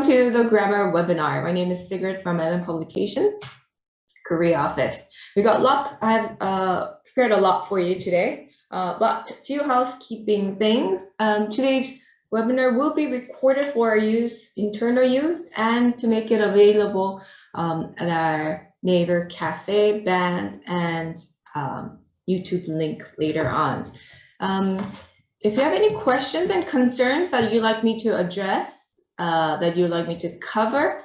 to the grammar webinar. My name is Sigrid from MM Publications, Korea office. We got a lot. I have prepared a lot for you today, but a few housekeeping things. Today's webinar will be recorded for our internal use, and to make it available at our Naver Cafe, Band, and YouTube link later on. If you have any questions and concerns that you'd like me to address, that you'd like me to cover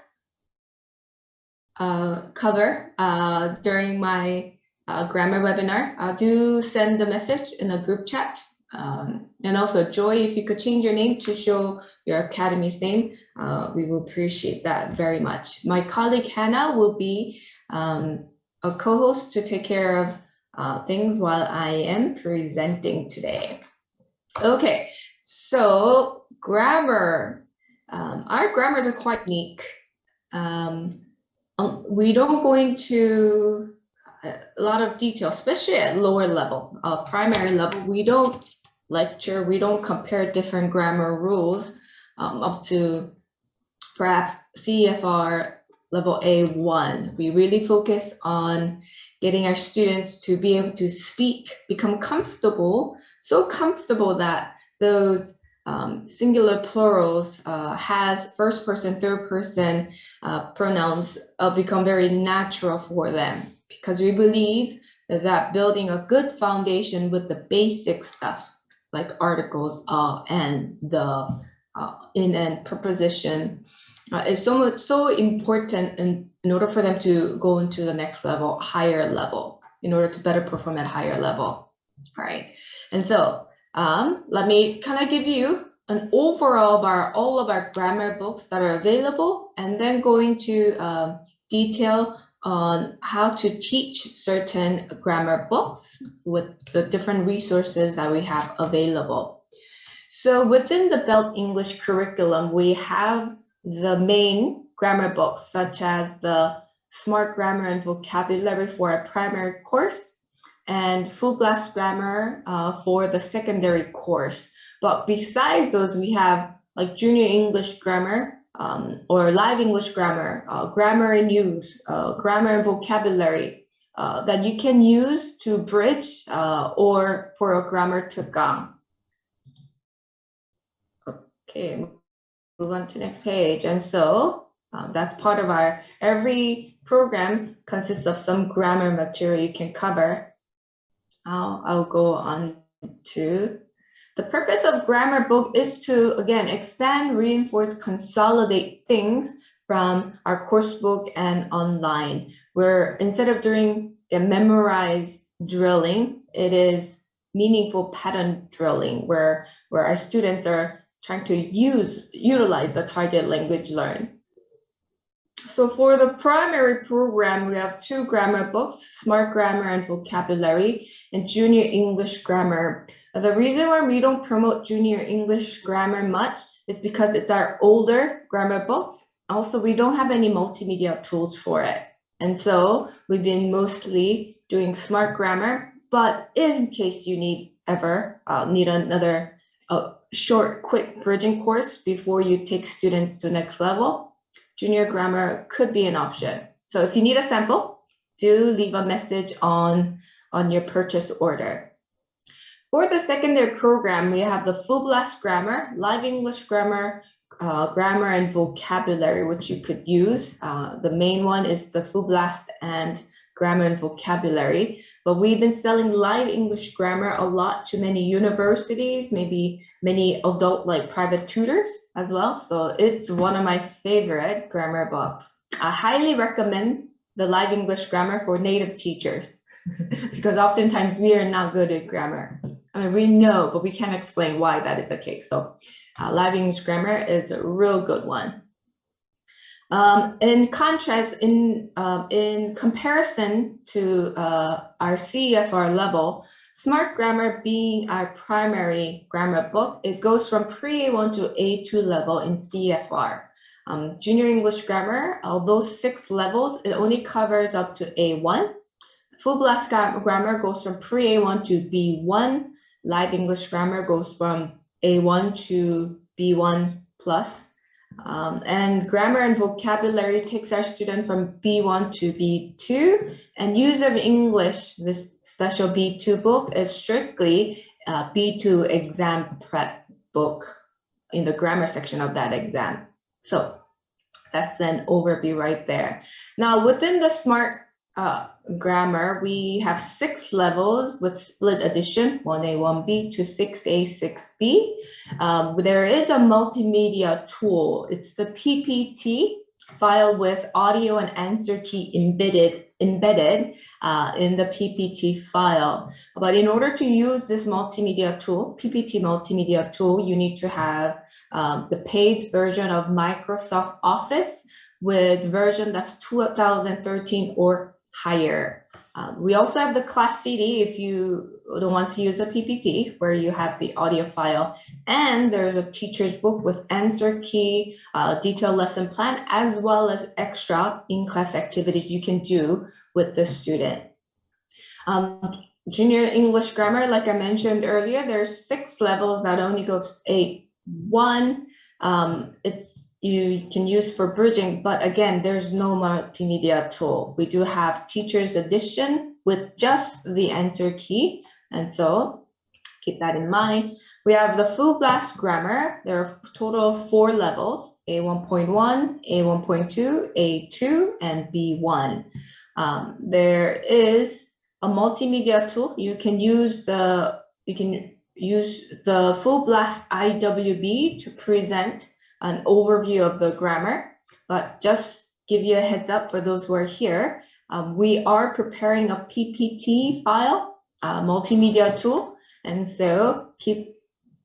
during my grammar webinar, do send a message in a group chat. And also, Joy, if you could change your name to show your academy's name, we will appreciate that very much. My colleague Hannah will be a co-host to take care of things while I am presenting today. Okay, so grammar. Our grammars are quite unique. We don't go into a lot of detail, especially at lower level, primary level. We don't lecture, we don't compare different grammar rules up to perhaps CFR level A1. We really focus on getting our students to be able to speak, become comfortable, so comfortable that those singular plurals has first person, third person pronouns become very natural for them, because we believe that building a good foundation with the basic stuff like articles and the in and preposition is so important in order for them to go into the next level, higher level, in order to better perform at higher level. All right, and so let me kind of give you an overall of all of our grammar books that are available, and then go into detail on how to teach certain grammar books with the different resources that we have available. So within the Belt English curriculum, we have the main grammar books, such as the Smart Grammar and Vocabulary for our primary course, and Full Blast Grammar for the secondary course. But besides those, we have like Junior English Grammar or Live English Grammar, Grammar in Use, Grammar and Vocabulary that you can use to bridge or for a grammar 특강. Okay, move on to next page. And so that's part of our, every program consists of some grammar material you can cover. I'll go on to the purpose of grammar book is to, again, expand, reinforce, consolidate things from our course book and online, where instead of doing a memorized drilling, it is meaningful pattern drilling, where our students are trying to utilize the target language learned. So for the primary program, we have two grammar books, Smart Grammar and Vocabulary, and Junior English Grammar. The reason why we don't promote Junior English Grammar much is because it's our older grammar books. Also, we don't have any multimedia tools for it. And so we've been mostly doing Smart Grammar, but in case you need another short, quick bridging course before you take students to next level, Junior Grammar could be an option. So if you need a sample, do leave a message on your purchase order. For the secondary program, we have the Full Blast Grammar, Live English Grammar, Grammar and Vocabulary, which you could use. The main one is the Full Blast and Grammar and Vocabulary, but we've been selling Live English Grammar a lot to many universities, maybe many adult like private tutors as well. So it's one of my favorite grammar books. I highly recommend the Live English Grammar for native teachers because oftentimes we are not good at grammar. I mean, we know, but we can't explain why that is the case. So Live English Grammar is a real good one. In contrast, in comparison to our CFR level, Smart Grammar being our primary grammar book, it goes from pre-A1 to A2 level in CFR. Junior English Grammar, although 6 levels, it only covers up to A1. Full Blast Grammar goes from pre-A1 to B1. Live English Grammar goes from A1 to B1 plus. And grammar and vocabulary takes our student from B1 to B2, and use of English, this special B2 book is strictly B2 exam prep book in the grammar section of that exam. So that's an overview right there. Now within the SMART grammar, we have 6 levels with split edition, 1A, 1B to 6A, 6B. There is a multimedia tool. It's the PPT file with audio and answer key embedded in the PPT file. But in order to use this multimedia tool, PPT multimedia tool, you need to have the paid version of Microsoft Office with version that's 2013 or higher. We also have the class CD if you don't want to use a PPT, where you have the audio file, and there's a teacher's book with answer key, detailed lesson plan, as well as extra in-class activities you can do with the student. Junior English grammar, like I mentioned earlier, there's 6 levels, that only goes A1. You can use for bridging, but again, there's no multimedia tool. We do have teacher's edition with just the answer key, and so keep that in mind. We have the full blast grammar. There are a total of 4 levels, A1.1, A1.2, A2, and B1. There is a multimedia tool. You can use the full blast IWB to present an overview of the grammar, but just give you a heads up for those who are here. We are preparing a PPT file, multimedia tool, and so keep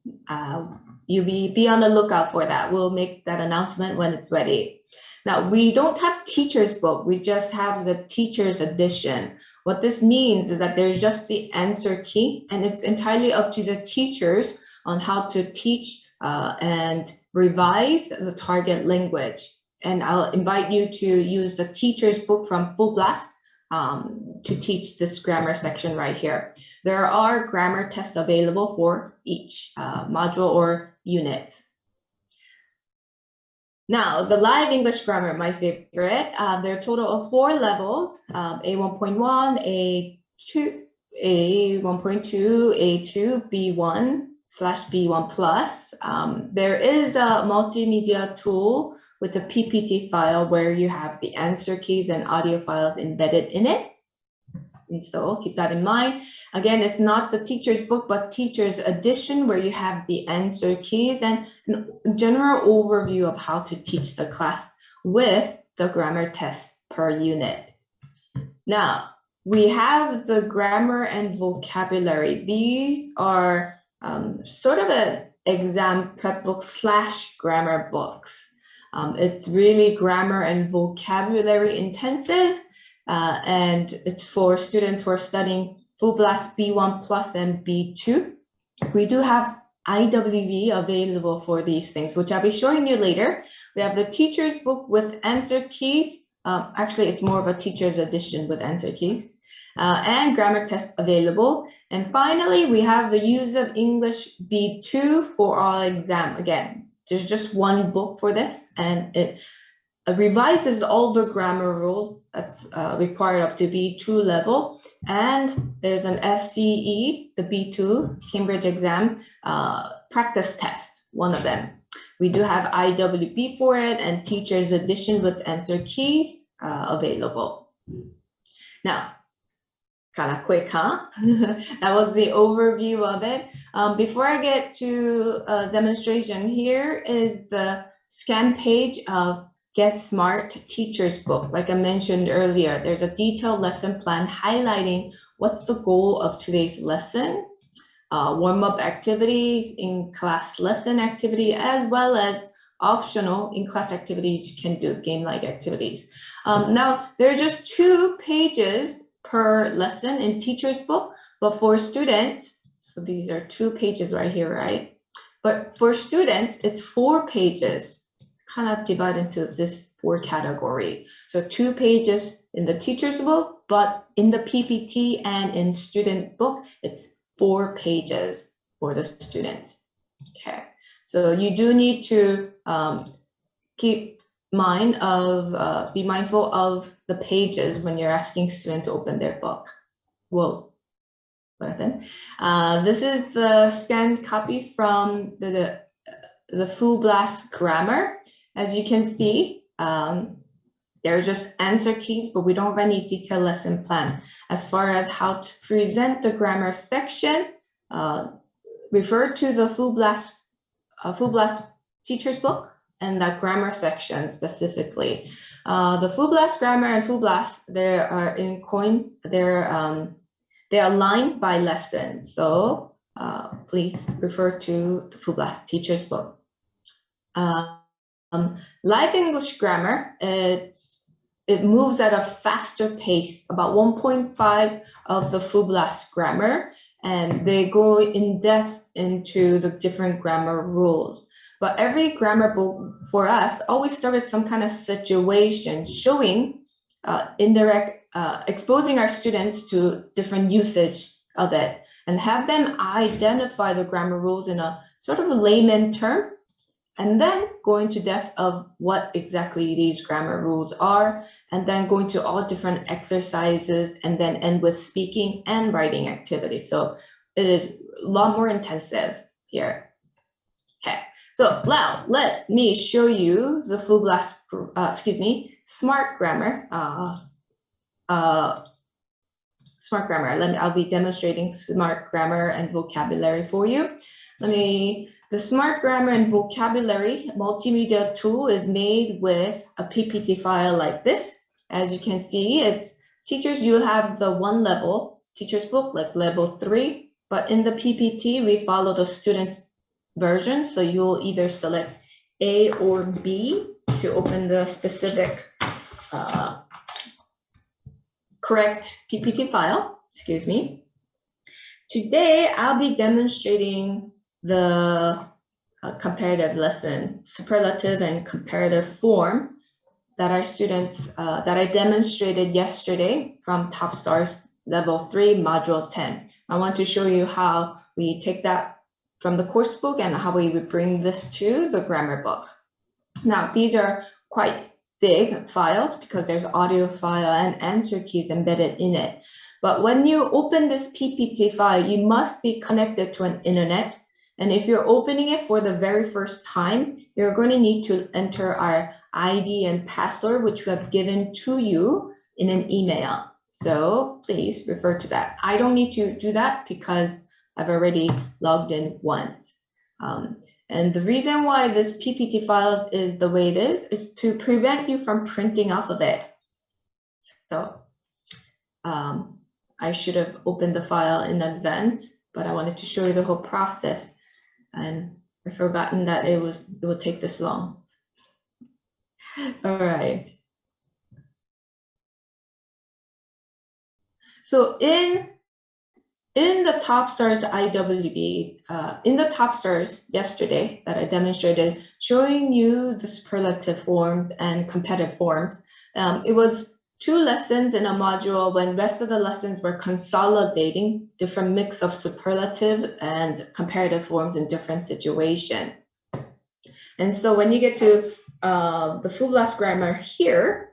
be on the lookout for that. We'll make that announcement when it's ready. Now, we don't have teacher's book, we just have the teacher's edition. What this means is that there's just the answer key, and it's entirely up to the teachers on how to teach and revise the target language. And I'll invite you to use the teacher's book from Full Blast to teach this grammar section right here. There are grammar tests available for each module or unit. Now, the live English grammar, my favorite. There are a total of 4 levels, A1.1, A2, A1.2, A2, B1/B1 plus. There is a multimedia tool with a PPT file where you have the answer keys and audio files embedded in it. And so keep that in mind. Again, it's not the teacher's book, but teacher's edition, where you have the answer keys and a general overview of how to teach the class with the grammar test per unit. Now, we have the grammar and vocabulary. These are sort of an exam prep book / grammar books. It's really grammar and vocabulary intensive, and it's for students who are studying Full Blast B1 plus and B2. We do have IWV available for these things, which I'll be showing you later. We have the teacher's book with answer keys. Actually, it's more of a teacher's edition with answer keys, and grammar tests available. And finally, we have the use of English B2 for all exam. Again, there's just one book for this, and it revises all the grammar rules that's required up to B2 level. And there's an FCE, the B2 Cambridge exam practice test, one of them. We do have IWB for it and teacher's edition with answer keys available. Now, kind of quick, huh? That was the overview of it. Before I get to a demonstration, here is the scan page of Get Smart Teacher's Book. Like I mentioned earlier, there's a detailed lesson plan highlighting what's the goal of today's lesson, warm-up activities, in-class lesson activity, as well as optional in-class activities you can do, game-like activities. Now, there are just 2 pages per lesson in teacher's book, but for students, so these are 2 pages right here, right? But for students, it's 4 pages, kind of divided into this 4 category. So 2 pages in the teacher's book, but in the PPT and in student book, it's 4 pages for the students. Okay, so you do need to keep mind of be mindful of the pages when you're asking students to open their book. Whoa, what happened? This is the scanned copy from the Full Blast grammar. As you can see, they're just answer keys, but we don't have any detailed lesson plan. As far as how to present the grammar section, refer to the Full Blast teacher's book and that grammar section specifically. The Full Blast grammar and Full Blast, they are in coins. They're aligned by lesson. So please refer to the Full Blast teacher's book. Live English grammar, it moves at a faster pace, about 1.5 of the Full Blast grammar, and they go in depth into the different grammar rules. But every grammar book for us always starts with some kind of situation showing indirect, exposing our students to different usage of it, and have them identify the grammar rules in a sort of a layman term, and then go into depth of what exactly these grammar rules are, and then go into all different exercises, and then end with speaking and writing activities. So it is a lot more intensive here. Okay, so now let me show you the Full Blast, smart grammar. Smart grammar. I'll be demonstrating smart grammar and vocabulary for you. The smart grammar and vocabulary multimedia tool is made with a PPT file like this. As you can see, it's teachers, you have the one level teacher's book, like level 3, but in the PPT, we follow the student's version. So you'll either select A or B to open the specific correct PPT file, excuse me. Today, I'll be demonstrating the comparative lesson, superlative and comparative form that our students, that I demonstrated yesterday from Top Stars Level 3, Module 10. I want to show you how we take that from the course book and how we would bring this to the grammar book. Now, these are quite big files because there's audio file and answer keys embedded in it. But when you open this PPT file, you must be connected to an internet. And if you're opening it for the very first time, you're going to need to enter our ID and password, which we have given to you in an email. So please refer to that. I don't need to do that because I've already logged in once. And the reason why this PPT file is the way it is to prevent you from printing off of it. So I should have opened the file in advance, but I wanted to show you the whole process. And I've forgotten that it would take this long. All right. So in the Top Stars IWB, in the Top Stars yesterday that I demonstrated, showing you the superlative forms and competitive forms, it was 2 lessons in a module when the rest of the lessons were consolidating different mix of superlative and comparative forms in different situations. And so when you get to the Full Blast grammar here,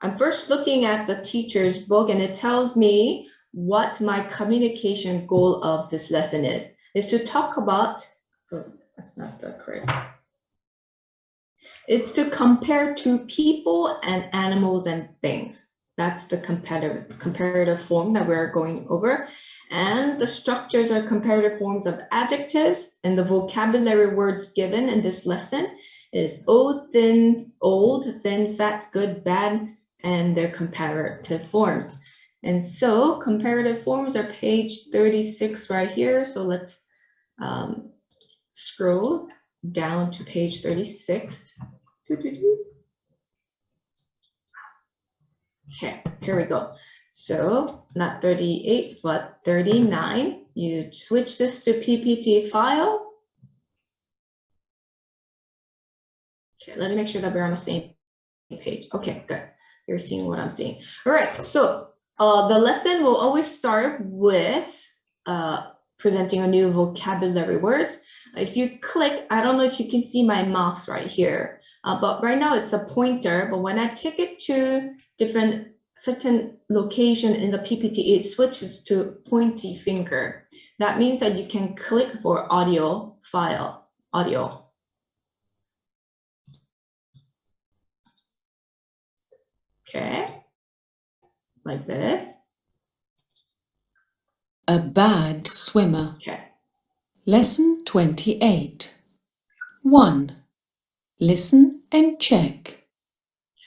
I'm first looking at the teacher's book, and it tells me what my communication goal of this lesson is to talk about, oh, that's not the correct. It's to compare to people and animals and things. That's the comparative form that we're going over. And the structures are comparative forms of adjectives, and the vocabulary words given in this lesson is old, thin, old, thin, fat, good, bad, and their comparative forms. And so comparative forms are page 36 right here. So let's scroll down to page 36. Okay, here we go. So not 38, but 39. You switch this to PPT file. Okay, let me make sure that we're on the same page. Okay, good. You're seeing what I'm seeing. All right, so the lesson will always start with presenting a new vocabulary words. If you click, I don't know if you can see my mouse right here, but right now it's a pointer, but when I take it to certain location in the PPT, it switches to pointy finger. That means that you can click for audio file, audio. Okay, like this. A bad swimmer. Okay. Lesson 28. 1. Listen and check.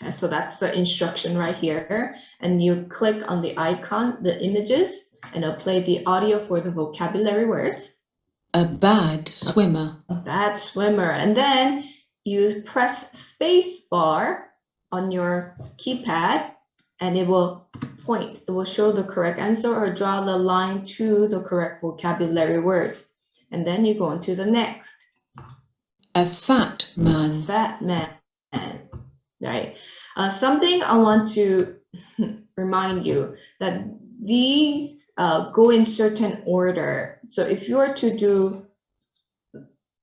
Okay, so that's the instruction right here. And you click on the icon, the images, and it'll play the audio for the vocabulary words. A bad swimmer. A bad swimmer. And then you press space bar on your keypad and it will point. It will show the correct answer or draw the line to the correct vocabulary words. And then you go on to the next. A fat man. Fat man. Right. Something I want to remind you that these go in certain order. So if you were to do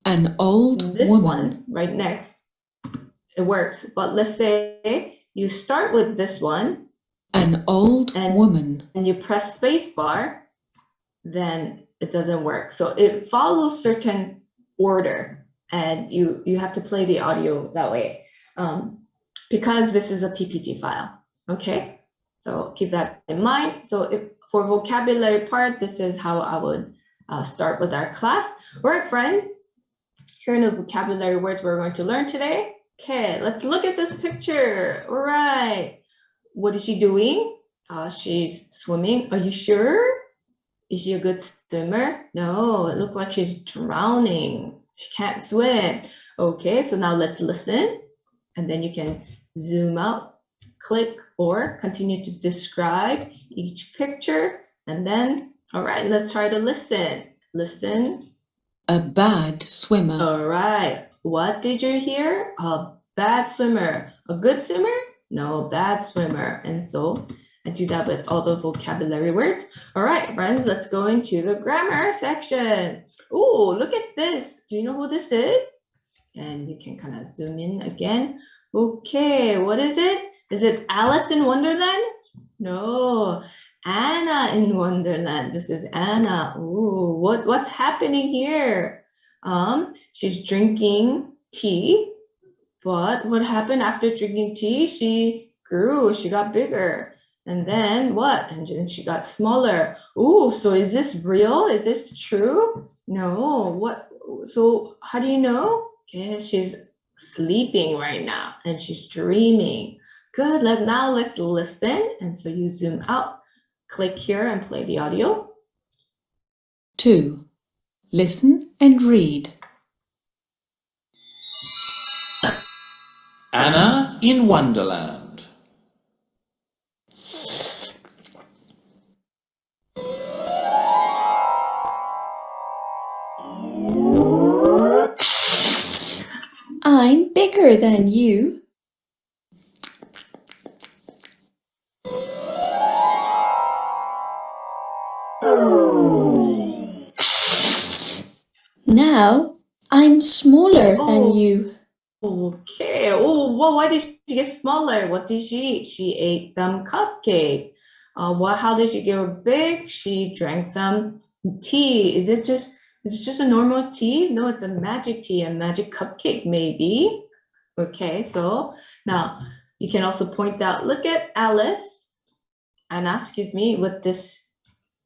an old this woman one right next, it works. But let's say you start with this one, an old woman, and you press space bar, then it doesn't work. So it follows certain order, and you have to play the audio that way. Because this is a PPT file, okay? So keep that in mind. So if for vocabulary part, this is how I would start with our class. All right, friends, here are the vocabulary words we're going to learn today. Okay, let's look at this picture. All right, what is she doing? She's swimming. Are you sure? Is she a good swimmer? No, it looks like she's drowning. She can't swim. Okay, so now let's listen. And then you can zoom out, click, or continue to describe each picture. And then, all right, let's try to listen. Listen. A bad swimmer. All right, what did you hear? A bad swimmer. A good swimmer? No, bad swimmer. And so I do that with all the vocabulary words. All right, friends, let's go into the grammar section. Oh, look at this. Do you know who this is? And you can kind of zoom in again. Okay, what is it? Is it Alice in Wonderland? No, Anna in Wonderland. This is Anna. Ooh, what's happening here? She's drinking tea, but what happened after drinking tea? She grew, she got bigger. And then what? And then she got smaller. Ooh, so is this real? Is this true? No, what? So how do you know? Okay, she's sleeping right now and she's dreaming. Good, now let's listen. And so you zoom out, click here and play the audio. 2. Listen and read. Anna in Wonderland. I'm bigger than you. Now I'm smaller than you. Okay. Oh, well, why did she get smaller? What did she eat? She ate some cupcake. How did she get big? She drank some tea. Is it just a normal tea? No, it's a magic tea, a magic cupcake, maybe. Okay, so now you can also point out, look at Anna, excuse me, with this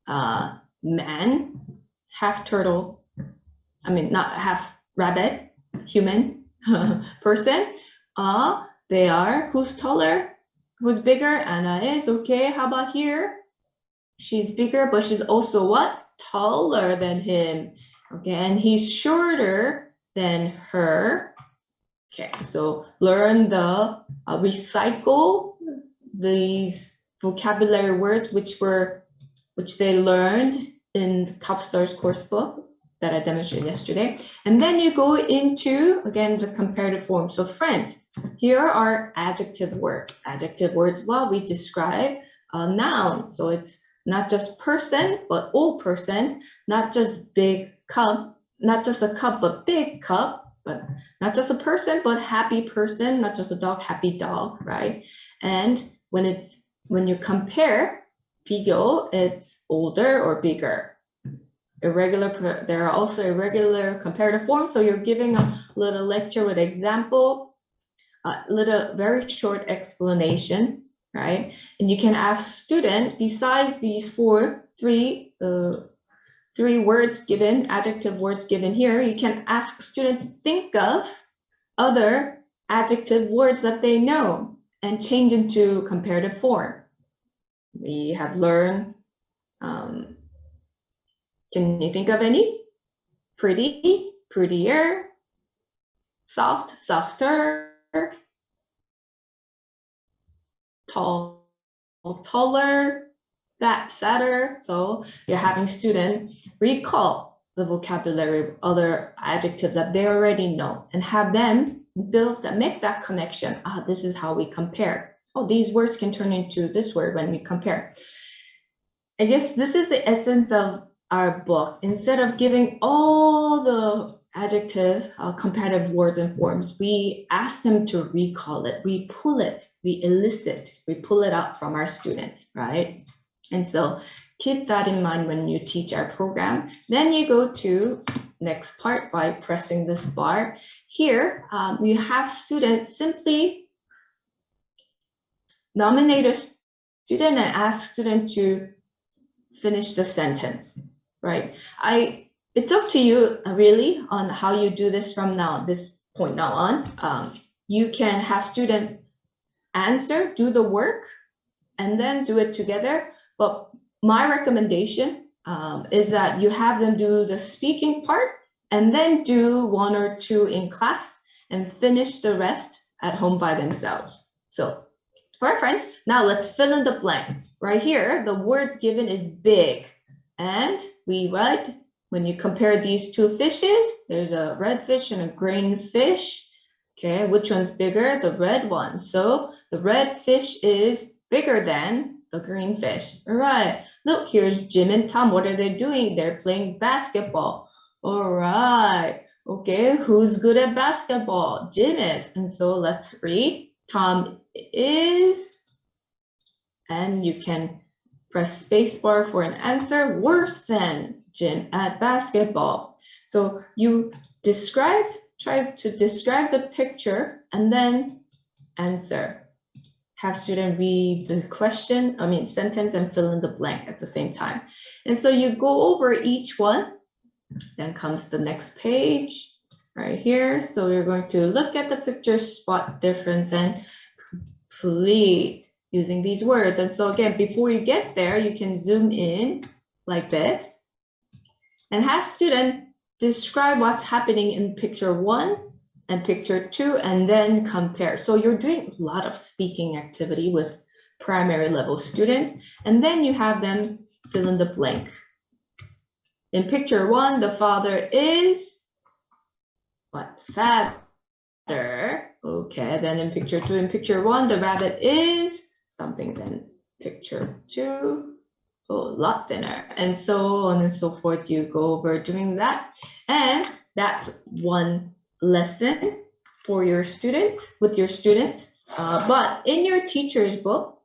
man, half turtle, I mean, not half rabbit, human person. They are, who's taller? Who's bigger? Anna is. Okay, how about here? She's bigger, but she's also what? Taller than him. Okay, and he's shorter than her. Okay, so learn the recycle these vocabulary words which they learned in Topstar's course book that I demonstrated yesterday. And then you go into, again, the comparative form. So friends, here are adjective words. Adjective words, well, we describe a noun. So it's not just person, but all person, not just big cup, not just a cup, but big cup, but not just a person, but happy person, not just a dog, happy dog, right? And when you compare 비교, it's older or bigger. Irregular, there are also irregular comparative forms. So you're giving a little lecture with example, a little very short explanation, right? And you can ask student, besides these three words given, adjective words given here, you can ask student to think of other adjective words that they know and change into comparative form. We have learned, can you think of any? Pretty, prettier, soft, softer, tall, taller, fat, fatter. So you're having students recall the vocabulary of other adjectives that they already know and have them make that connection. This is how we compare. Oh, these words can turn into this word when we compare. I guess this is the essence of our book. Instead of giving all the adjective comparative words and forms, we ask them to recall it, we pull it, we elicit, we pull it out from our students, right? And so keep that in mind when you teach our program. Then you go to next part by pressing this bar. Here, we have students simply nominate a student and ask student to finish the sentence, right? It's up to you really on how you do this from this point now on. You can have student answer, do the work, and then do it together. But my recommendation is that you have them do the speaking part and then do 1 or 2 in class and finish the rest at home by themselves. So for our friends, now let's fill in the blank. Right here, the word given is big. And we read, when you compare these 2 fishes, there's a red fish and a green fish. Okay, which one's bigger? The red one. So the red fish is bigger than the green fish. All right, look, here's Jim and Tom. What are they doing? They're playing basketball. All right, okay, who's good at basketball? Jim is. And so let's read. Tom is, and you can press spacebar for an answer, worse than Jim at basketball. So you try to describe the picture and then answer. Have student read the sentence and fill in the blank at the same time. And so you go over each one, then comes the next page right here. So you're going to look at the picture, spot difference, and complete using these words. And so again, before you get there, you can zoom in like this and have student describe what's happening in picture 1 and picture 2 and then compare. So you're doing a lot of speaking activity with primary level students, and then you have them fill in the blank. In picture 1, the father is what? Fatter. Okay, then in picture 2, in picture 1, the rabbit is something. Then picture 2, a lot thinner, and so on and so forth. You go over doing that, and that's one lesson for your student, with your students. But in your teacher's book,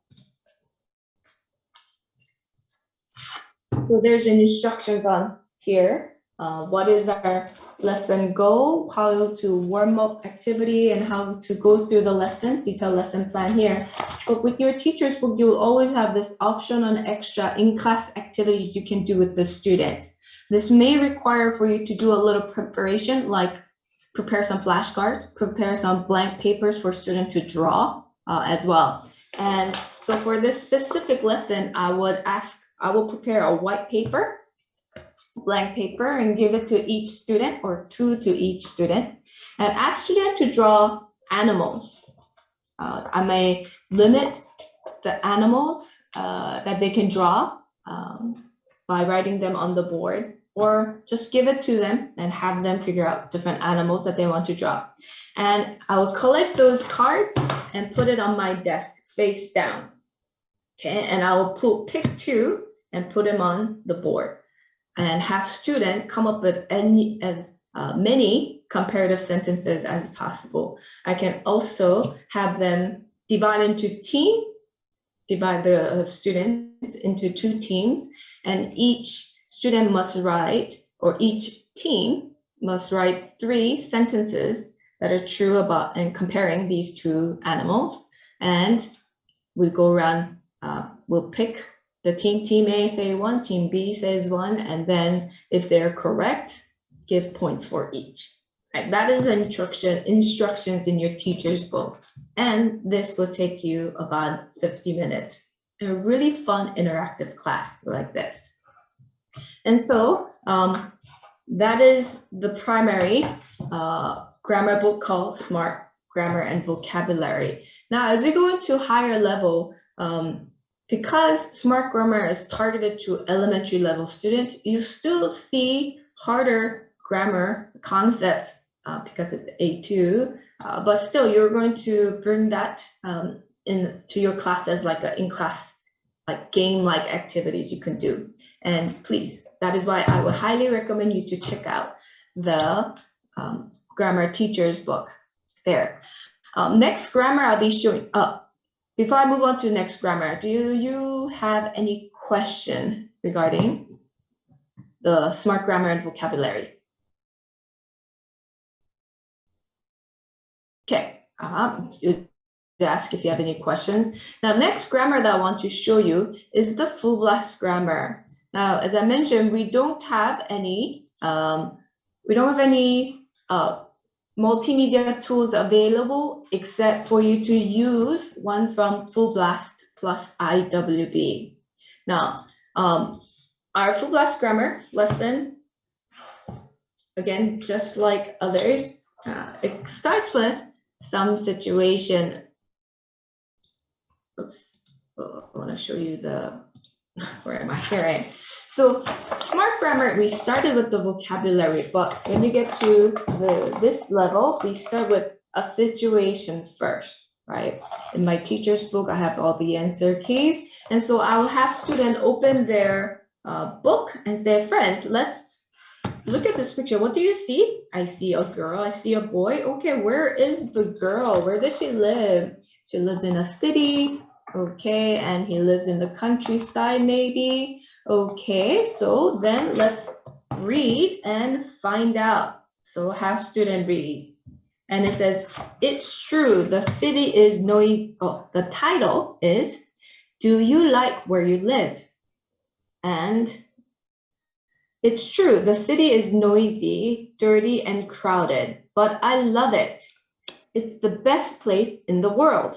so there's instructions on here. What is our lesson goal, how to warm up activity, and how to go through the lesson, detailed lesson plan here. But with your teacher's book, you'll always have this option on extra in-class activities you can do with the students. This may require for you to do a little preparation, like prepare some flashcards, prepare some blank papers for students to draw as well. And so for this specific lesson, I will prepare a white paper, blank paper, and give it to each student, or 2 to each student, and ask students to draw animals. I may limit the animals that they can draw by writing them on the board, or just give it to them and have them figure out different animals that they want to draw. And I will collect those cards and put it on my desk face down. Okay, and I will pick 2 and put them on the board and have students come up with many comparative sentences as possible. I can also have them divide the students into 2 teams, and each student must write, or each team must write 3 sentences that are true about and comparing these 2 animals. And we go around, we'll pick the team A say 1, team B says 1, and then if they're correct, give points for each. Right, that is instructions in your teacher's book. And this will take you about 50 minutes. A really fun interactive class like this. And so that is the primary grammar book called Smart Grammar and Vocabulary. Now, as we go into higher level, because Smart Grammar is targeted to elementary level students, you still see harder grammar concepts because it's A2, but still you're going to bring that into your class as like a in-class, like game-like activities you can do. And please, that is why I would highly recommend you to check out the grammar teacher's book there. Next grammar I'll be showing up. Before I move on to next grammar, do you have any question regarding the Smart Grammar and Vocabulary? Okay, ask if you have any questions. Now, next grammar that I want to show you is the full blast grammar. Now, as I mentioned, we don't have any multimedia tools available except for you to use one from Full Blast plus IWB. Now, our Full Blast grammar lesson, again, just like others, it starts with some situation. Oops, I want to show you where am I? Here I am. So Smart Grammar, we started with the vocabulary, but when you get to this level, we start with a situation first, right? In my teacher's book, I have all the answer keys. And so I will have students open their book and say, friends, let's look at this picture. What do you see? I see a girl, I see a boy. Okay, where is the girl? Where does she live? She lives in a city. Okay, and he lives in the countryside maybe. Okay, so then let's read and find out. So have student read. And it says, it's true, the city is noisy. Oh, the title is, do you like where you live? And it's true, the city is noisy, dirty, and crowded, but I love it. It's the best place in the world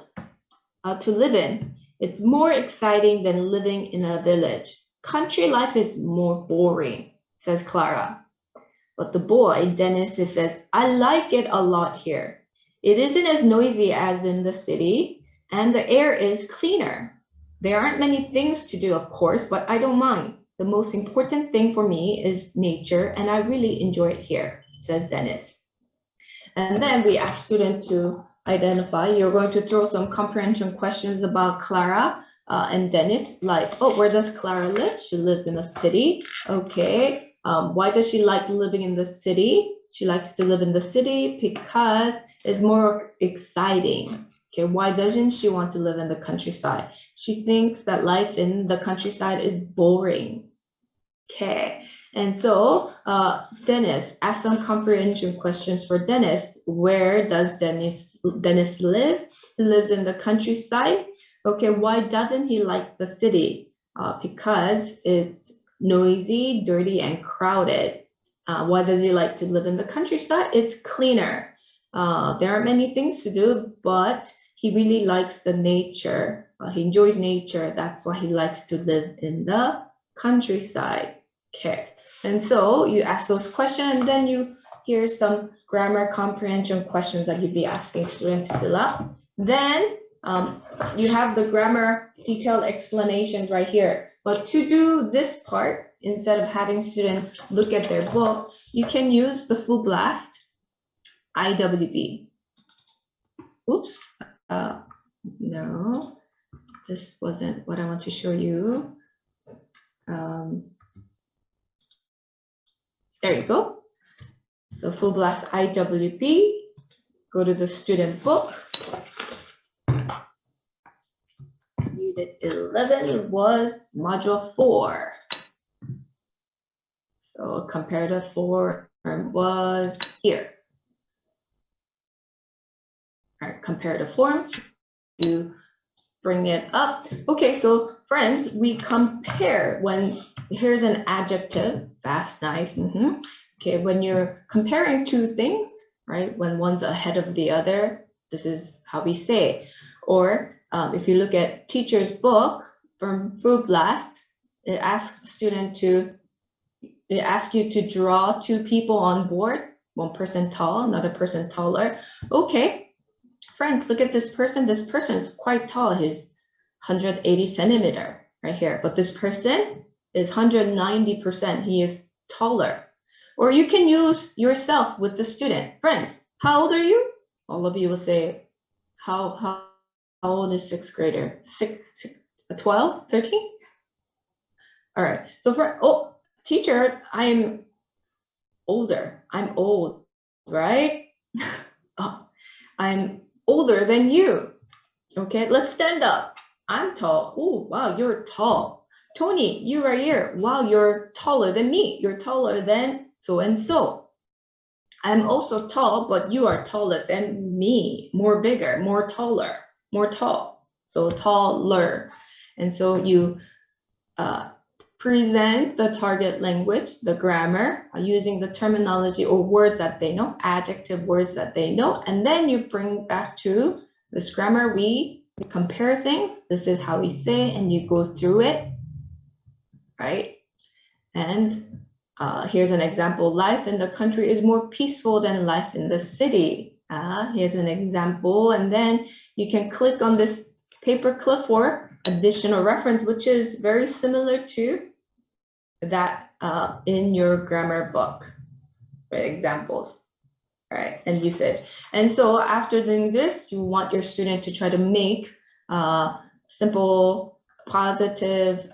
to live in. It's more exciting than living in a village. Country life is more boring, says Clara. But the boy, Dennis, says, I like it a lot here. It isn't as noisy as in the city, and the air is cleaner. There aren't many things to do, of course, but I don't mind. The most important thing for me is nature, and I really enjoy it here, says Dennis. And then we ask students to identify. You're going to throw some comprehension questions about Clara and Dennis, like, oh, where does Clara live? She lives in a city. Okay. Why does she like living in the city? She likes to live in the city because it's more exciting. Okay, why doesn't she want to live in the countryside? She thinks that life in the countryside is boring. Okay, and so Dennis, ask some comprehension questions for Dennis. Where does Dennis live? He lives in the countryside. Okay, why doesn't he like the city? Because it's noisy, dirty, and crowded. Why does he like to live in the countryside? It's cleaner. There aren't many things to do, but he really likes the nature. He enjoys nature. That's why he likes to live in the countryside. Okay, and so you ask those questions, and then you hear some grammar comprehension questions that you'd be asking students to fill out. Then you have the grammar detailed explanations right here. But to do this part, instead of having students look at their book, you can use the Full Blast IWB. Oops, no, this wasn't what I want to show you. There you go. So full blast IWB, go to the student book. Unit 11 was module 4. So comparative form was here. All right, comparative forms, you bring it up. Okay, so friends, we compare when here's an adjective, fast, nice. Okay, when you're comparing two things, right? When one's ahead of the other, this is how we say. Or if you look at teacher's book from Food Blast, it asks the student it asks you to draw two people on board, one person tall, another person taller. Okay, friends, look at this person. This person is quite tall. He's 180 centimeter right here, but this person is 190%. He is taller. Or you can use yourself with the student. Friends, how old are you? All of you will say, how old is sixth grader? 12, 13? All right, so for, teacher, I'm older. I'm old, right? Oh, I'm older than you. Okay, let's stand up. I'm tall. Oh, wow, you're tall. Tony, you right here. Wow, you're taller than me. You're taller than so and so. I'm also tall, but you are taller than me. More bigger, more taller, more tall. So taller. And so you present the target language, the grammar, using the terminology or words that they know, adjective words that they know, and then you bring back to this grammar. We compare things. This is how we say, and you go through it, right? And here's an example. Life in the country is more peaceful than life in the city. Here's an example, and then you can click on this paperclip for additional reference, which is very similar to that in your grammar book, right? Examples, right? And usage. And so after doing this, you want your student to try to make simple, positive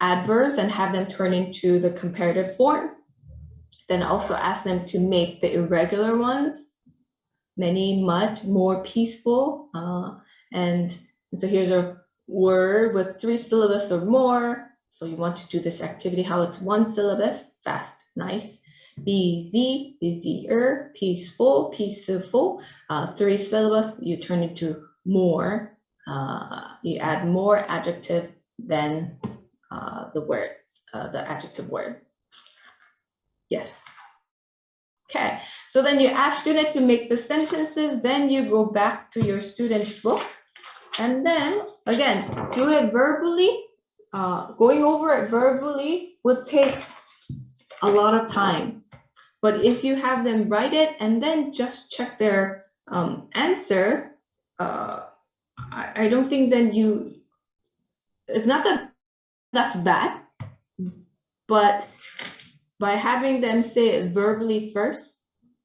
adverbs and have them turn into the comparative forms. Then also ask them to make the irregular ones, many, much, more, peaceful. And so here's a word with 3 syllables or more. So you want to do this activity, how it's 1 syllabus, fast, nice. Busy, busier, peaceful, peaceful. 3 syllables, you turn into more. You add more adjective than the words, the adjective word. Yes. Okay, so then you ask student to make the sentences, then you go back to your student's book, and then again, do it verbally. Going over it verbally would take a lot of time, but if you have them write it and then just check their answer, I don't think then it's not that that's bad, but by having them say it verbally first,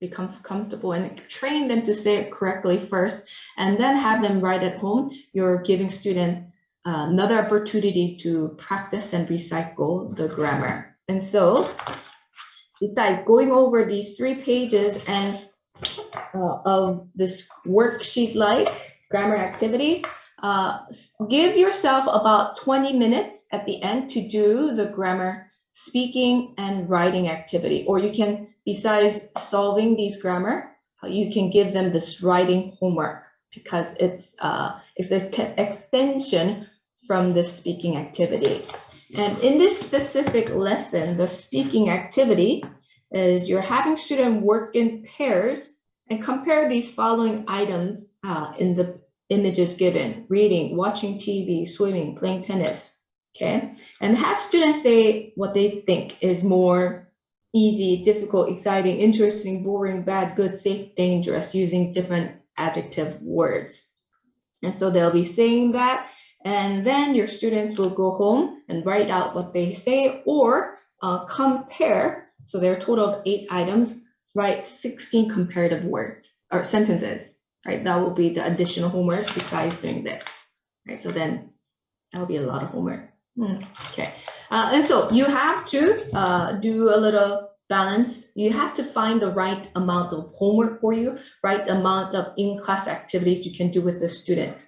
become comfortable and train them to say it correctly first, and then have them write at home, you're giving students another opportunity to practice and recycle the grammar. And so, besides going over these 3 pages and of this worksheet-like grammar activities, give yourself about 20 minutes at the end to do the grammar speaking and writing activity. Or you can, besides solving these grammar, you can give them this writing homework, because it's an extension from the speaking activity. And in this specific lesson, the speaking activity is you're having students work in pairs and compare these following items in the images given: reading, watching TV, swimming, playing tennis. Okay, and have students say what they think is more easy, difficult, exciting, interesting, boring, bad, good, safe, dangerous, using different adjective words. And so they'll be saying that, and then your students will go home and write out what they say, or compare. So there are a total of 8 items, write 16 comparative words or sentences, right? That will be the additional homework besides doing this, right? So then that will be a lot of homework. Okay, and so you have to do a little balance. You have to find the right amount of homework for you, right amount of in-class activities you can do with the students.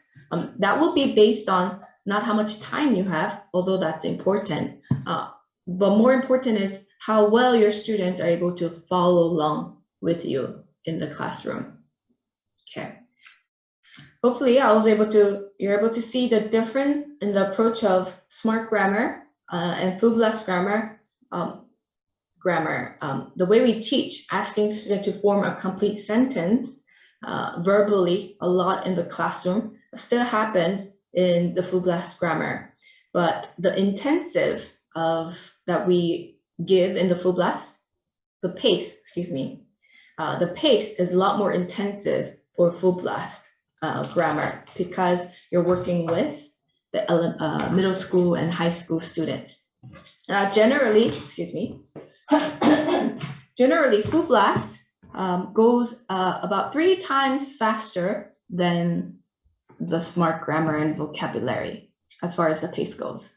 That will be based on not how much time you have, although that's important, but more important is how well your students are able to follow along with you in the classroom. Okay. Hopefully you're able to see the difference in the approach of smart grammar and full-blast grammar. The way we teach, asking students to form a complete sentence verbally a lot in the classroom still happens in the full-blast grammar. But the intensive that we give in the full-blast, the pace is a lot more intensive for full-blast grammar because you're working with the middle school and high school students. Generally, full-blast goes about 3 times faster than the smart grammar and vocabulary as far as the pace goes.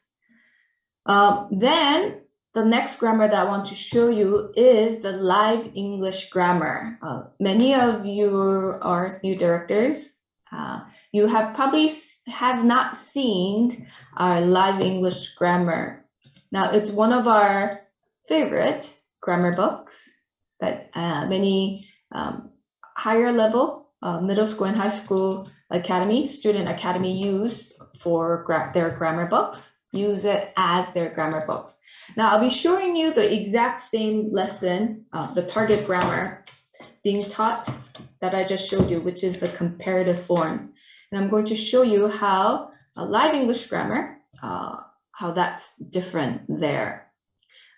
Then the next grammar that I want to show you is the live English grammar. Many of you are new directors. You have probably have not seen our live English grammar. Now, it's one of our favorite grammar books that many higher level middle school and high school student academy use for their grammar books, use it as their grammar books. Now, I'll be showing you the exact same lesson, the target grammar being taught that I just showed you, which is the comparative form. And I'm going to show you how live English grammar, how that's different there.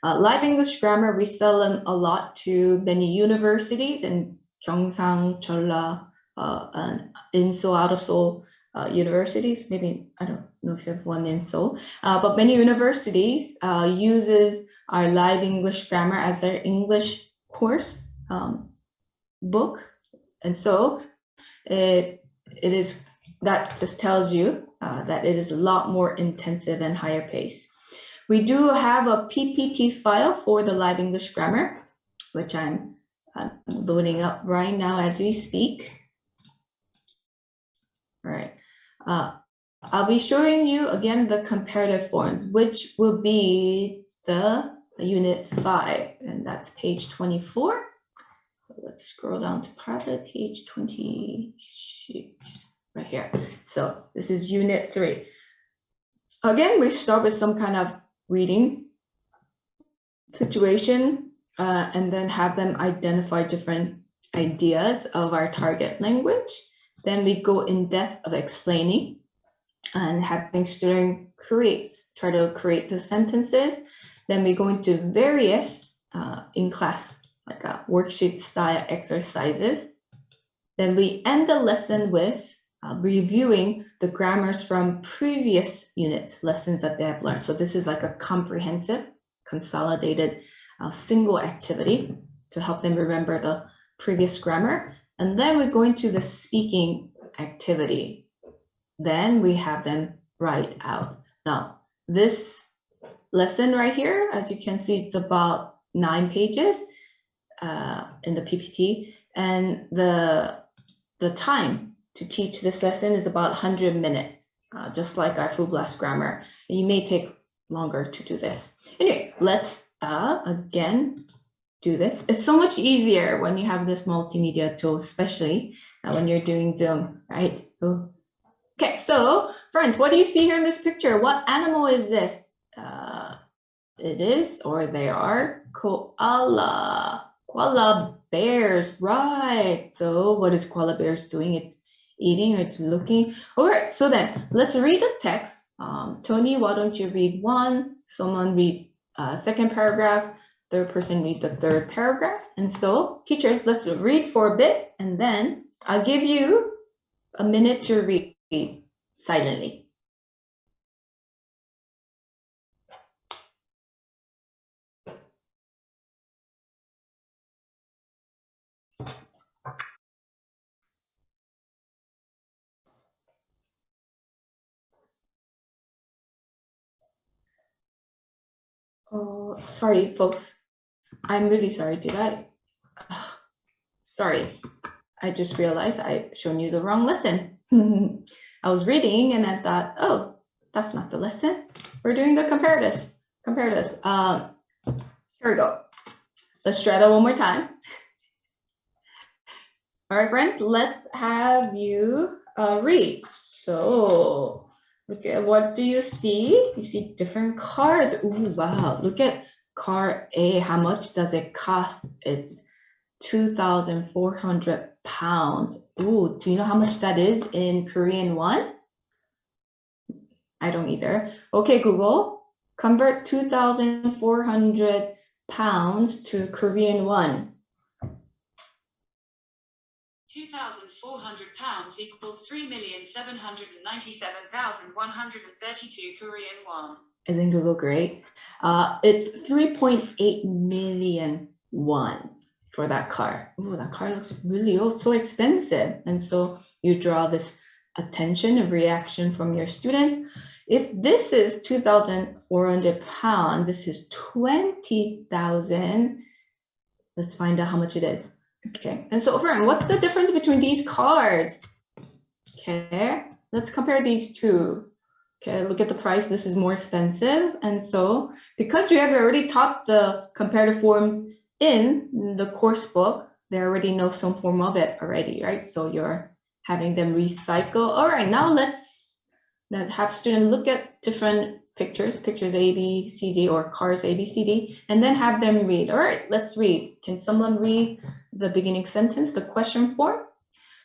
Live English grammar, we sell them a lot to many universities and Gyeongsang, Cholla, and in-Seoul, out-of-Seoul universities. Maybe, I don't know if you have one in Seoul, but many universities uses our live English grammar as their English course book. And so that just tells you that it is a lot more intensive and higher pace. We do have a PPT file for the live English grammar, which I'm loading up right now as we speak. All right. I'll be showing you again the comparative forms, which will be the unit 5, and that's page 24. So let's scroll down to probably page 26, right here. So this is unit 3. Again, we start with some kind of reading situation and then have them identify different ideas of our target language. Then we go in depth of explaining and having students try to create the sentences. Then we go into various in-class like worksheet style exercises. Then we end the lesson with reviewing the grammars from previous unit lessons that they have learned. So this is like a comprehensive, consolidated single activity to help them remember the previous grammar. And then we go into the speaking activity. Then we have them write out. Now, this lesson right here, as you can see, it's about 9 pages in the PPT, and the time to teach this lesson is about 100 minutes, just like our full blast grammar. And you may take longer to do this. Anyway, let's again do this. It's so much easier when you have this multimedia tool, especially when you're doing Zoom, right? Ooh. Okay, so friends, what do you see here in this picture? What animal is this? It is, or they are, koala. Koala bears, right? So what is koala bears doing? It's eating, or it's looking. All right, so then let's read the text. Tony, why don't you read 1? Someone read second paragraph. Third person read the third paragraph. And so teachers, let's read for a bit, and then I'll give you a minute to read silently. Oh, sorry, folks. I'm really sorry. Did I? Sorry. I just realized I've shown you the wrong lesson. I was reading and I thought, oh, that's not the lesson. We're doing the comparatives. Here we go. Let's try that one more time. All right, friends, let's have you read. So look at, what do you see? You see different cards. Ooh, wow. Look at card A. How much does it cost? It's 2,400 pounds. Ooh, do you know how much that is in Korean won? I don't either. Okay, Google, convert 2,400 pounds to Korean won. 2,400 pounds equals 3,797,132 Korean won. Isn't Google great? It's 3.8 million won for that car. Ooh, that car looks really so expensive. And so you draw this attention and reaction from your students. If this is 2,400 pounds, this is 20,000. Let's find out how much it is. Okay, and so friend, what's the difference between these cards? Okay, let's compare these two. Okay, look at the price. This is more expensive. And so because you have already taught the comparative forms in the course book, they already know some form of it already, right? So you're having them recycle. All right, now let's have students look at different pictures A, B, C, D, or cars A, B, C, D, and then have them read. All right, let's read. Can someone read the beginning sentence, the question form?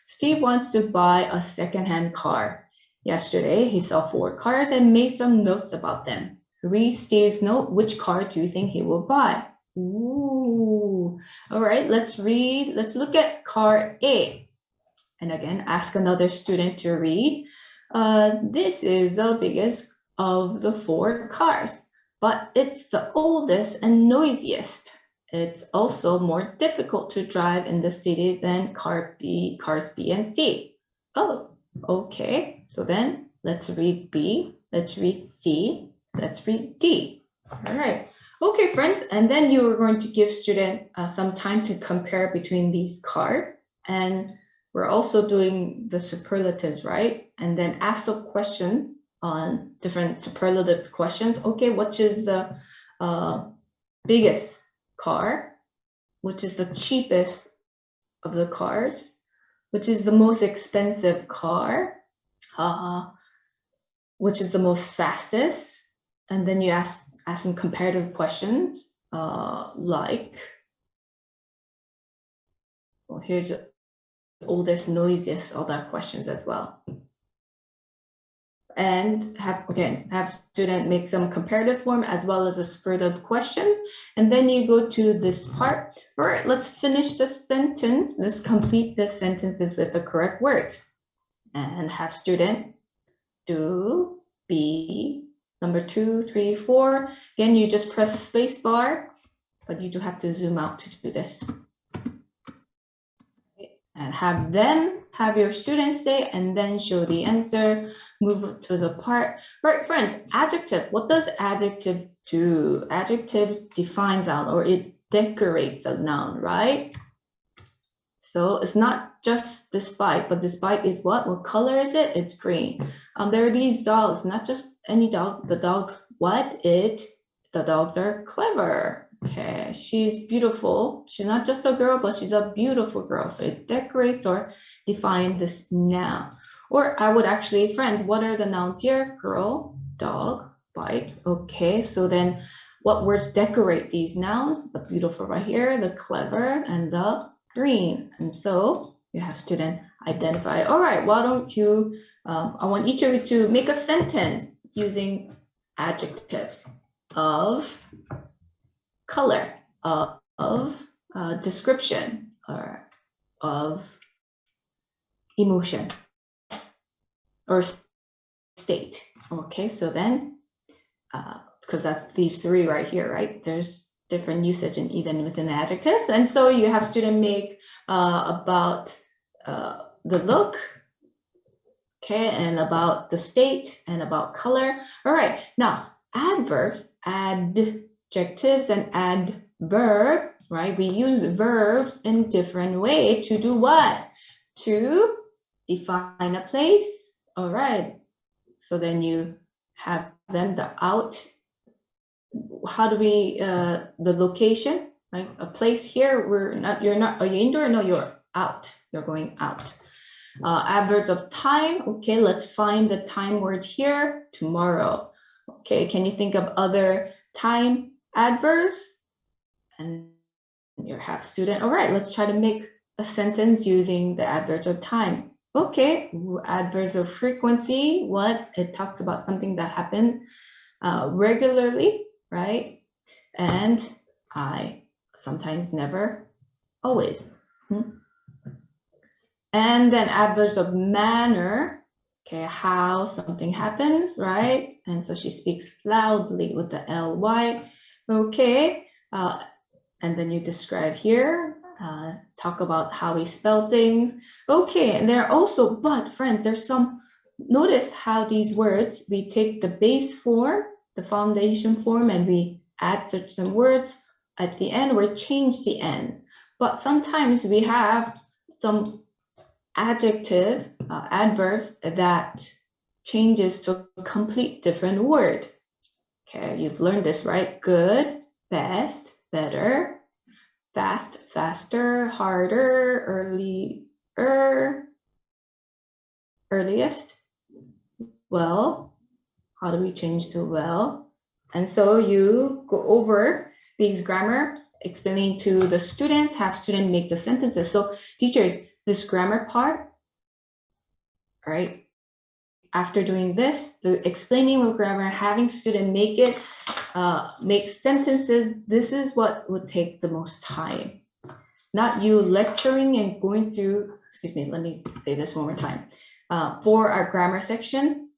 Steve wants to buy a second-hand car. Yesterday, he saw 4 cars and made some notes about them. Read Steve's note. Which car do you think he will buy? Ooh. All right, let's read. Let's look at car A. And again, ask another student to read. This is the biggest of the 4 cars, but it's the oldest and noisiest. It's also more difficult to drive in the city than cars B and C. Oh, okay. So then let's read B, let's read C, let's read D. All right. Okay, friends. And then you are going to give students some time to compare between these cards. And we're also doing the superlatives, right? And then ask some questions on different superlative questions. Okay, which is the biggest car? Which is the cheapest of the cars? Which is the most expensive car? Which is the most fastest? And then you ask some comparative questions like, well, here's the oldest, noisiest, all that questions as well. And have student make some comparative form as well as a superlative questions. And then you go to this part. All right, let's finish the sentence. Let's complete the sentences with the correct words. And have student do B, number 2, 3, 4. Again, you just press space bar, but you do have to zoom out to do this. And have your students say, and then show the answer. Move to the part. Right, friends, adjective. What does adjective do? Adjective defines noun, or it decorates a noun, right? So it's not just despite, but despite is what? What color is it? It's green. There are these dogs, not just any dog. The dogs, the dogs are clever. Okay, she's beautiful. She's not just a girl, but she's a beautiful girl. So it decorates or defines this noun. Or I would actually, friends, what are the nouns here? Girl, dog, bike. Okay, so then what words decorate these nouns? The beautiful right here, the clever, and the green. And so you have student identify. All right, why don't you, I want each of you to make a sentence using adjectives of color, of description, or of emotion or state. Okay, so then because that's these 3 right here, right? There's different usage and even within the adjectives. And so you have student make about the look, okay, and about the state and about color. All right, now adverbs, adjectives and adverb, right? We use verbs in different way to do what? To define a place. All right. So then you have them, the out. How do we, the location, like a place here, you're not, are you indoor? No, you're out. You're going out. Adverbs of time. Okay, let's find the time word here, tomorrow. Okay, can you think of other time adverbs? And you have student. All right, let's try to make a sentence using the adverbs of time. Okay, adverbs of frequency. What? It talks about something that happened regularly, right? And I, sometimes, never, always. And then adverbs of manner. Okay, how something happens, right? And so she speaks loudly with the ly. Okay, and then you describe here, talk about how we spell things. Okay, and there are also, but friends, there's some, notice how these words, we take the base form, the foundation form, and we add certain words at the end, or change the end. But sometimes we have some adjective, adverbs that changes to a complete different word. Okay, you've learned this, right? Good, best, better, fast, faster, harder, earlier, earliest. Well, how do we change to well? And so you go over these grammar, explaining to the students, have students make the sentences. So teachers, this grammar part, right? After doing this, the explaining of grammar, having student make it, make sentences, this is what would take the most time. Not you lecturing and going through, excuse me, let me say this one more time. For our grammar section,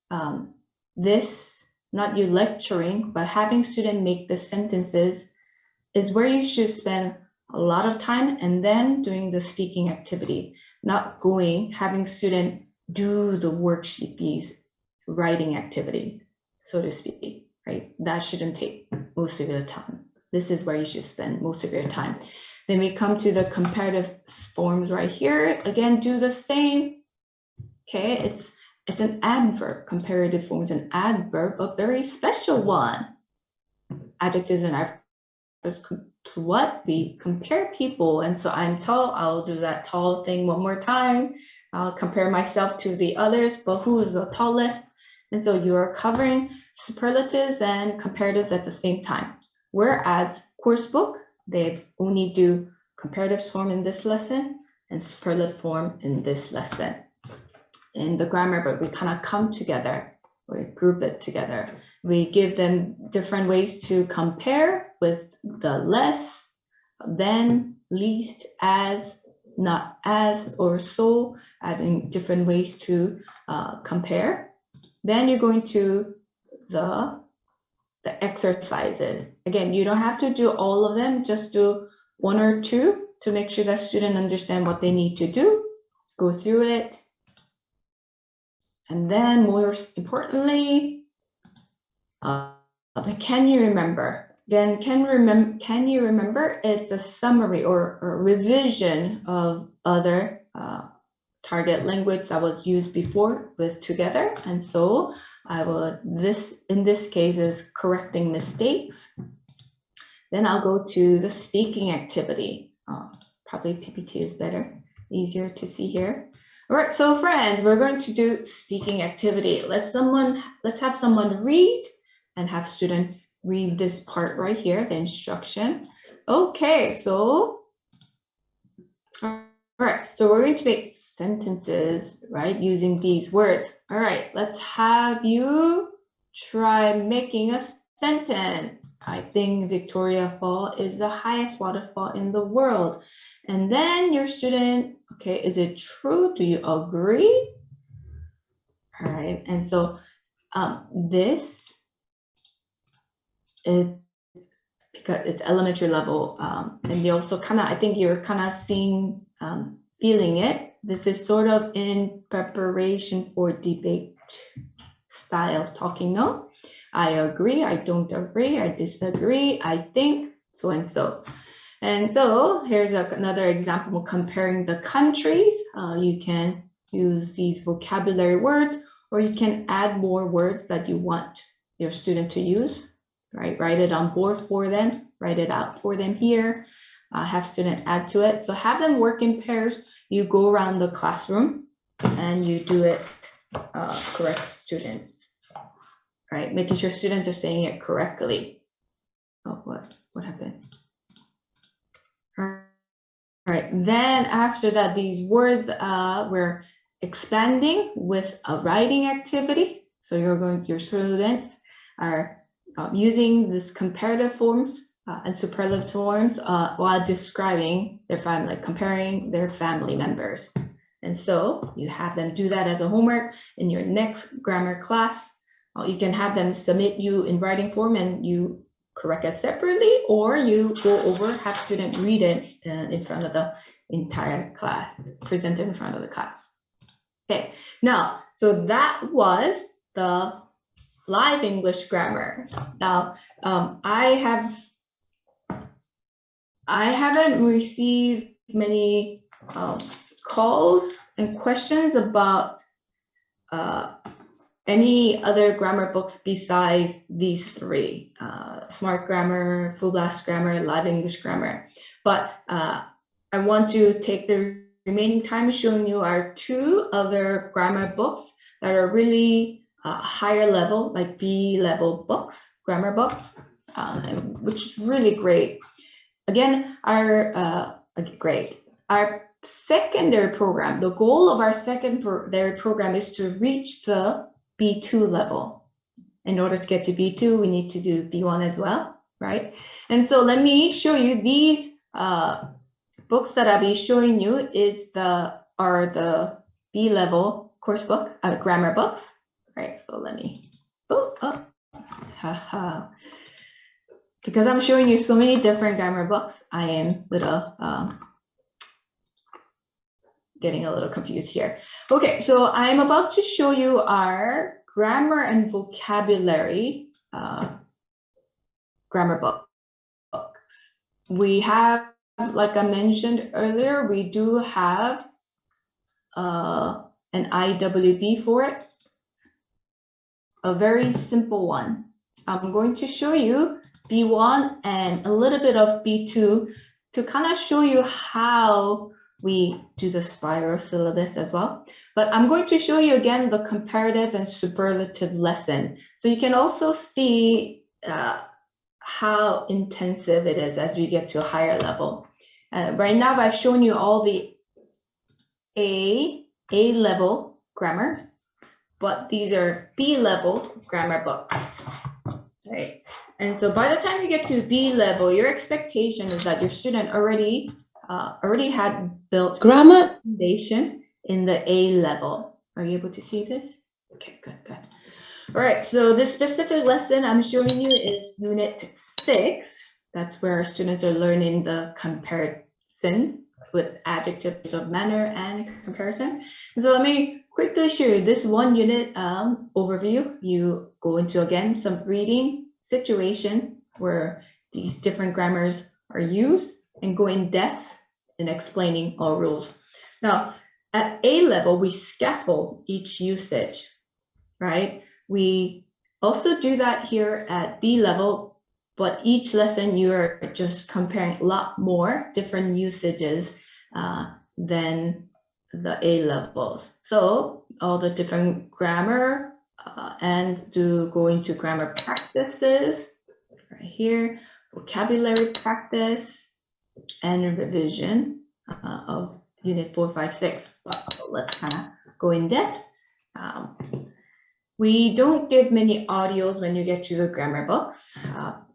this, not you lecturing, but having student make the sentences is where you should spend a lot of time, and then doing the speaking activity, not going, having student do the worksheet, these writing activities, so to speak, right? That shouldn't take most of your time. This is where you should spend most of your time. Then we come to the comparative forms right here. Again, do the same. Okay, it's an adverb. Comparative forms, an adverb, a very special one. Adjectives and adverbs to what? We compare people. And so I'm tall, I'll do that tall thing one more time. I'll compare myself to the others, but who is the tallest? And so you are covering superlatives and comparatives at the same time. Whereas course book, they only do comparative form in this lesson and superlative form in this lesson. In the grammar, but we kind of come together, we group it together. We give them different ways to compare with the less, than, least, as, not as, or so, adding different ways to compare. Then you're going to the exercises. Again, you don't have to do all of them, just do one or two to make sure that students understand what they need to do, go through it. And then more importantly, can you remember? Again, can you remember? It's a summary or revision of other target language that was used before with together. And so I will, in this case is correcting mistakes. Then I'll go to the speaking activity. Probably PPT is better, easier to see here. All right, so friends, we're going to do speaking activity. Let's have someone read and have student read this part right here, the instruction. Okay, so, all right, so we're going to make sentences, right, using these words. All right, let's have you try making a sentence. I think Victoria Fall is the highest waterfall in the world. And then your student, okay, is it true? Do you agree? All right, and so this is because it's elementary level, and you also kind of, I think you're kind of seeing, feeling it. This is sort of in preparation for debate style talking, no? I agree, I don't agree, I disagree, I think, so and so. And so here's another example comparing the countries. You can use these vocabulary words, or you can add more words that you want your student to use, right? Write it on board for them, write it out for them here, have student add to it. So have them work in pairs. You go around the classroom and you do it, correct students, right? Making sure students are saying it correctly. Oh, what happened? All right, then after that, these words we're expanding with a writing activity. So your students are using this comparative forms and superlative forms while describing their family, comparing their family members. And so you have them do that as a homework in your next grammar class. You can have them submit you in writing form and you correct it separately, or you go over, have student read it in front of the entire class, present it in front of the class. Okay, now, so that was the live English grammar. Now, I haven't received many calls and questions about any other grammar books besides these three, Smart Grammar, Full Blast Grammar, Live English Grammar. But I want to take the remaining time showing you our two other grammar books that are really higher level, like B level books, grammar books, which is really great. Again, our secondary program, the goal of our secondary program is to reach the B2 level. In order to get to B2, we need to do B1 as well, right? And so let me show you these books that I'll be showing you are the B level course book, grammar books, right? So let me, because I'm showing you so many different grammar books, I am getting a little confused here. Okay, so I'm about to show you our grammar and vocabulary grammar book. We have, like I mentioned earlier, we do have an IWB for it, a very simple one. I'm going to show you B1 and a little bit of B2 to kind of show you how we do the spiral syllabus as well. But I'm going to show you again the comparative and superlative lesson. So you can also see how intensive it is as we get to a higher level. Right now, I've shown you all the A level grammar, but these are B level grammar books, right? And so by the time you get to B level, your expectation is that your student already had built grammar foundation in the A level. Are you able to see this? Okay, good. All right, so this specific lesson I'm showing you is Unit 6. That's where our students are learning the comparison with adjectives of manner and comparison. And so let me quickly show you this one unit overview. You go into, again, some reading situation where these different grammars are used and go in depth in explaining all rules. Now, at A level, we scaffold each usage, right? We also do that here at B level, but each lesson you're just comparing a lot more different usages than the A levels. So all the different grammar and to go into grammar practices right here, vocabulary practice, and revision of Unit 4, 5, 6. So let's kind of go in depth. We don't give many audios when you get to the grammar books,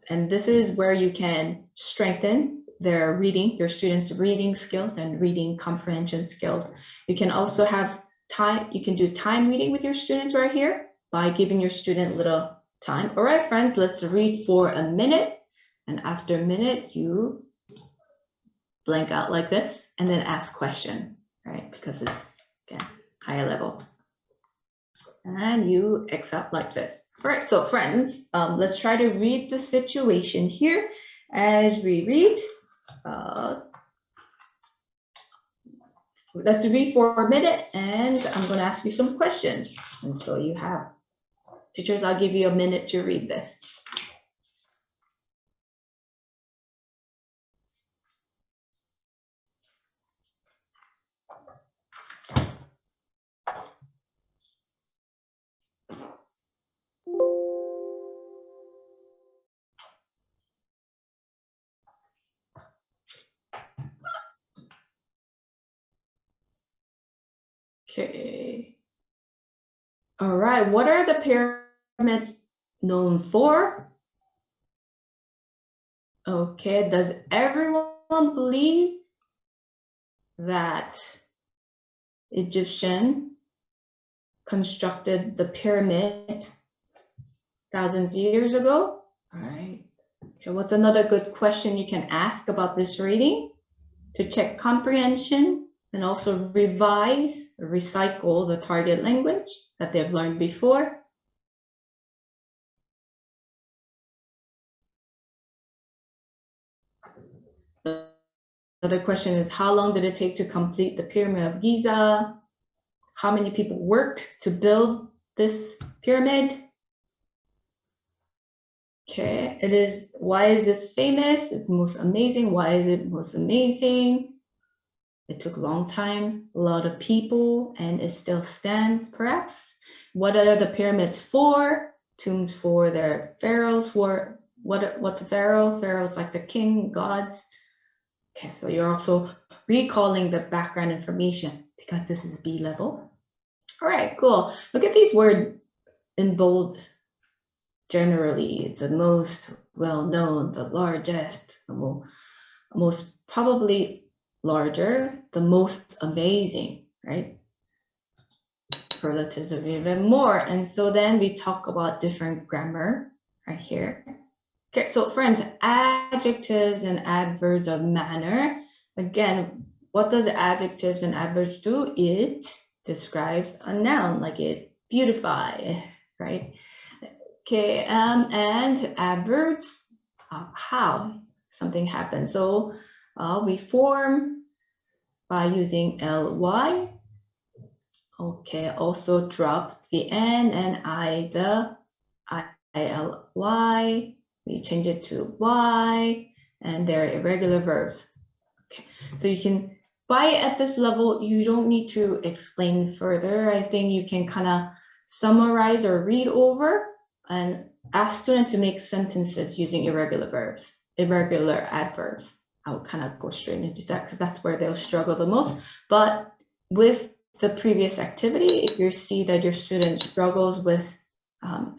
and this is where you can strengthen their reading, your students' reading skills and reading comprehension skills. You can also have time, you can do time reading with your students right here by giving your student little time. All right, friends, let's read for a minute, and after a minute, you blank out like this and then ask questions, right? Because it's, again, higher level. and you X out like this. All right, so friends, let's try to read the situation here. As we read, let's read for a minute, and I'm going to ask you some questions. And so you have, teachers, I'll give you a minute to read this. Okay. All right, what are the pyramids known for? Okay, does everyone believe that Egyptian constructed the pyramid thousands of years ago? All right. Okay, what's another good question you can ask about this reading to check comprehension and also revise or recycle the target language that they've learned before? Another question is, how long did it take to complete the Pyramid of Giza? How many people worked to build this pyramid? Okay, it is, why is this famous? It's most amazing. Why is it most amazing? It took a long time, a lot of people, and it still stands, perhaps. What are the pyramids for? Tombs for their pharaohs. For what's a pharaoh? Pharaoh's like the king, gods. Okay, so you're also recalling the background information because this is B level. All right, cool. Look at these words in bold. Generally, the most well-known, the largest, the most probably larger, the most amazing, right? Superlatives are even more. And so then we talk about different grammar right here. Okay, so friends, adjectives and adverbs of manner. Again, what does adjectives and adverbs do? It describes a noun, like it beautify, right? Okay, and adverbs, how something happens. So we form by using ly. Okay, also drop the n and I, the ily. We change it to y, and they're irregular verbs. Okay, so you can, at this level, you don't need to explain further. I think you can kind of summarize or read over and ask students to make sentences using irregular verbs, irregular adverbs. I'll kind of go straight into that because that's where they'll struggle the most. But with the previous activity, if you see that your student struggles with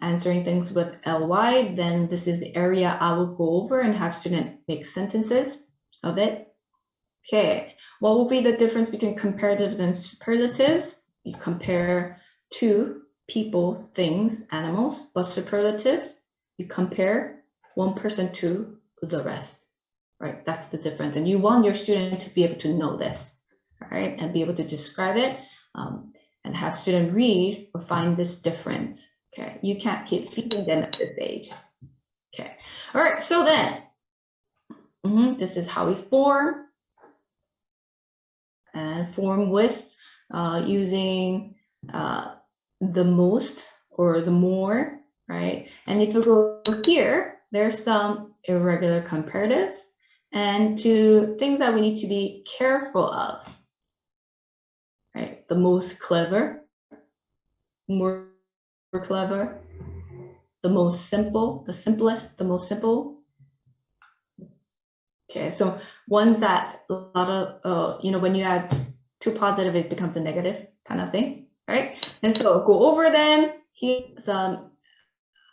answering things with ly, then this is the area I will go over and have students make sentences of it. Okay, what will be the difference between comparatives and superlatives? You compare two people, things, animals, but superlatives, you compare one person to the rest, right? That's the difference. And you want your student to be able to know this, all right, and be able to describe it and have student read or find this difference. Okay, you can't keep feeding them at this age. Okay, all right, so then this is how we form. And form with using the most or the more, right? And if you go here, there's some irregular comparatives and two things that we need to be careful of, right? The most clever, more clever, the most simple, the simplest, the most simple. Okay, so ones that a lot of, when you add two positive, it becomes a negative kind of thing, right? And so go over them. Here's some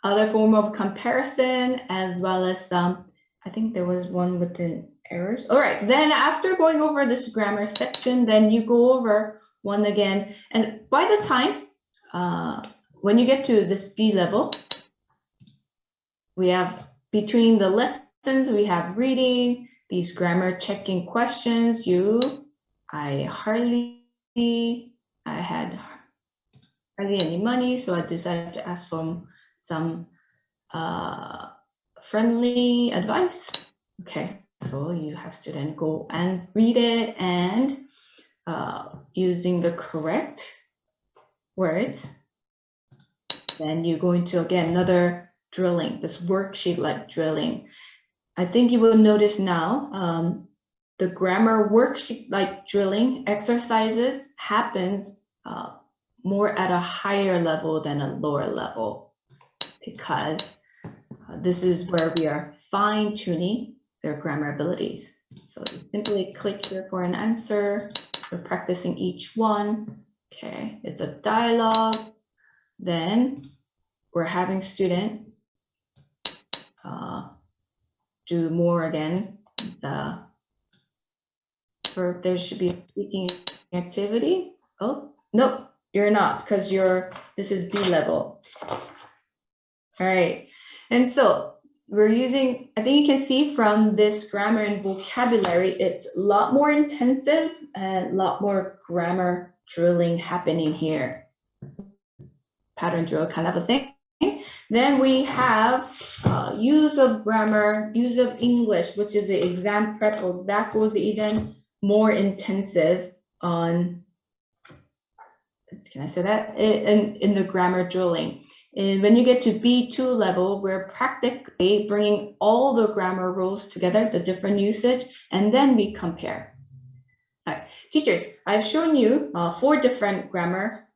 other form of comparison, as well as some, I think there was one with the errors. All right, then after going over this grammar section, then you go over one again. And by the time, when you get to this B level, we have between the lessons, we have reading, these grammar checking questions. I had hardly any money, so I decided to ask for some friendly advice. Okay, so you have to then go and read it and using the correct words. Then you're going to, again, another drilling, this worksheet like drilling. I think you will notice now the grammar worksheet like drilling exercises happens more at a higher level than a lower level, because this is where we are fine-tuning their grammar abilities. So you simply click here for an answer. We're practicing each one. Okay, it's a dialogue. Then we're having student do more again. The verb, there should be a speaking activity. Oh, no, you're not, because this is B level. All right, and so we're using, I think you can see from this grammar and vocabulary, it's a lot more intensive and a lot more grammar drilling happening here. Pattern drill kind of a thing. Then we have use of grammar, use of English, which is the exam prep. That goes even more intensive on, can I say that? In the grammar drilling. And when you get to B2 level, we're practically bringing all the grammar rules together, the different usage, and then we compare. All right, teachers, I've shown you 4 different grammar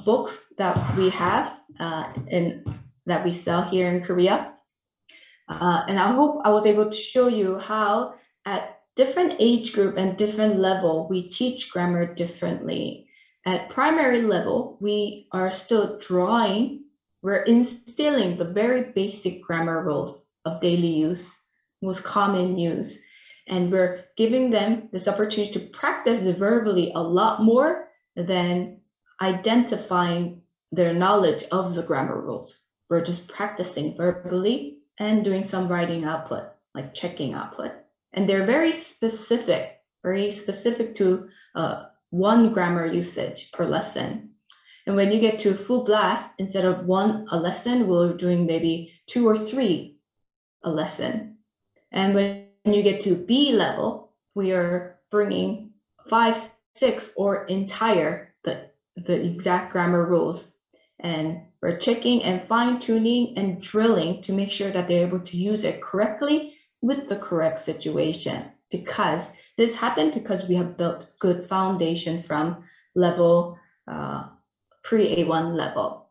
books that we have that we sell here in Korea. And I hope I was able to show you how at different age group and different level, we teach grammar differently. At primary level, we are still drawing, we're instilling the very basic grammar rules of daily use, most common use. And we're giving them this opportunity to practice verbally a lot more than identifying their knowledge of the grammar rules. We're just practicing verbally and doing some writing output, like checking output. And they're very specific to one grammar usage per lesson. And when you get to full blast, instead of a lesson, we're doing maybe 2 or 3 a lesson. And when you get to B level, we are bringing 5, 6, or entire the exact grammar rules. And we're checking and fine-tuning and drilling to make sure that they're able to use it correctly with the correct situation. Because this happened because we have built good foundation from level pre-A1 level.